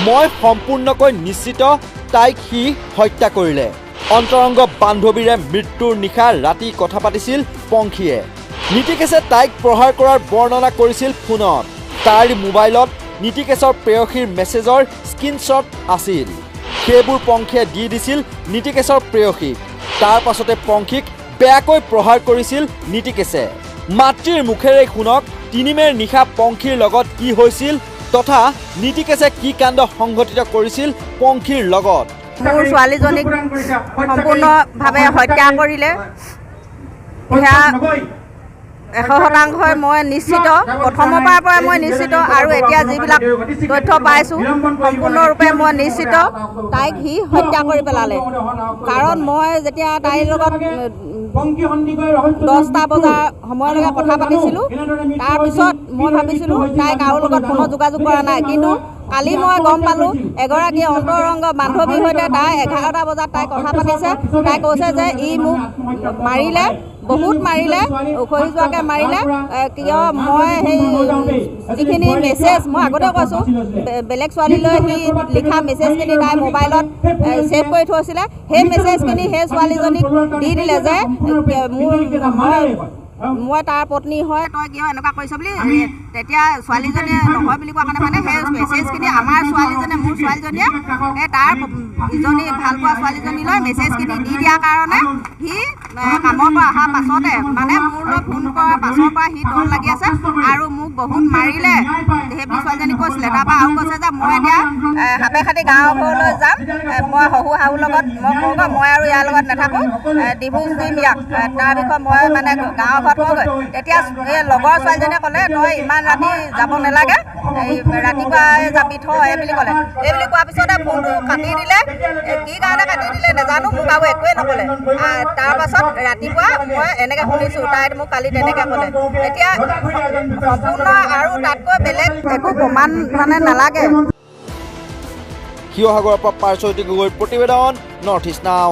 মই সম্পূৰ্ণকৈ নিশ্চিত তাইক সি হত্যা কৰিলে। অন্তৰংগ বান্ধৱীৰে মৃত্যুৰ নিশা ৰাতি কথা পাতিছিল পংখীয়ে। নীতিকেশে তাইক প্ৰহাৰ কৰাৰ বৰ্ণনা কৰিছিল ফোনত। তাৰ মোবাইলত নীতিকেশৰ প্ৰেয়সীৰ মেছেজৰ স্ক্ৰীনশ্বট আছিল। সেইবোৰ পংখীয়ে দি দিছিল নীতিকেশৰ প্ৰেয়সীক। তাৰ পাছতে পংখীক বেয়াকৈ প্ৰহাৰ কৰিছিল নীতিকেশে। মাতৃৰ মুখেৰে শুনক ৩ মেৰ নিশা পংখীৰ লগত কি হৈছিল তথা নীতিকেশে কি কাণ্ড সংঘটিত কৰিছিল পংখীৰ লগত। মোৰ ছোৱালীজনীক সম্পূৰ্ণভাৱে হত্যা কৰিলে। সেয়া 100% মই নিশ্চিত, প্ৰথমৰ পৰাই মই নিশ্চিত আৰু এতিয়া যিবিলাক তথ্য পাইছোঁ সম্পূৰ্ণৰূপে মই নিশ্চিত তাইক সি হত্যা কৰি পেলালে। কাৰণ মই যেতিয়া তাইৰ লগত 10টা বজাৰ সময়লৈকে কথা পাতিছিলোঁ, তাৰপিছত মই ভাবিছিলোঁ তাই কাৰো লগত কোনো যোগাযোগ কৰা নাই। কিন্তু কালি মই গম পালোঁ এগৰাকী অন্তৰংগ বান্ধৱীৰ সৈতে তাই 11টা বজাত তাই কথা পাতিছে। তাই কৈছে যে ই মোক মাৰিলে, বহুত মাৰিলে, উখহি যোৱাকৈ মাৰিলে। কিয় মই সেই যিখিনি মেছেজ মই আগতে কৈছোঁ বেলেগ ছোৱালীলৈ সি লিখা মেছেজখিনি তাই মোবাইলত ছেভ কৰি থৈছিলে। সেই মেছেজখিনি সেই ছোৱালীজনীক দি দিলে যে মই তাৰ পত্নী হয়, তই কিয় এনেকুৱা কৰিছ বুলি। তেতিয়া ছোৱালীজনীয়ে নহয় বুলি কোৱা কাৰণে মানে সেই মেছেজখিনি আমাৰ ছোৱালীজনীয়ে মোৰ ছোৱালীজনীয়ে এই তাৰ ইজনী ভাল পোৱা ছোৱালীজনীলৈ মেছেজখিনি দি দিয়াৰ কাৰণে সি কামৰ পৰা অহাৰ পাছতে মানে মোৰলৈ ফোন কৰাৰ পাছৰ পৰা সি ডৰ লাগি আছে আৰু মোক বহুত মাৰিলে সেই বুলি ছোৱালীজনী কৈছিলে। তাৰপৰা আৰু কৈছে যে মই এতিয়া সাপে খাটি গাঁৱৰ ঘৰলৈ যাম, মই শহু শাহুৰ লগত মই কওঁ মই আৰু ইয়াৰ লগত নাথাকোঁ, ডিভোৰ্চ দিম ইয়াক। তাৰ বিষয়ে মই মানে গাঁৱৰ ঘৰত কওঁগৈ। তেতিয়া এই লগৰ ছোৱালীজনীয়ে ক'লে তই ইমান ৰাতি যাব নালাগে, এই ৰাতিপুৱাই যাবি থ এই বুলি ক'লে। এই বুলি কোৱাৰ পিছতে ফোনটো কাটি দিলে। কি কাৰণে কাটি দিলে নাজানো, মোক আৰু একোৱেই নক'লে। তাৰপাছত ৰাতিপুৱা মই এনেকৈ শুনিছোঁ তাই মোক কালি তেনেকৈ ক'লে। এতিয়া সম্পূৰ্ণ আৰু তাতকৈ বেলেগ একো প্ৰমাণ মানে নালাগে। শিৱসাগৰৰ পৰা পাৰ্শ্বজ্যোতি গগৈৰ প্ৰতিবেদন, নৰ্থ ইষ্ট নাও।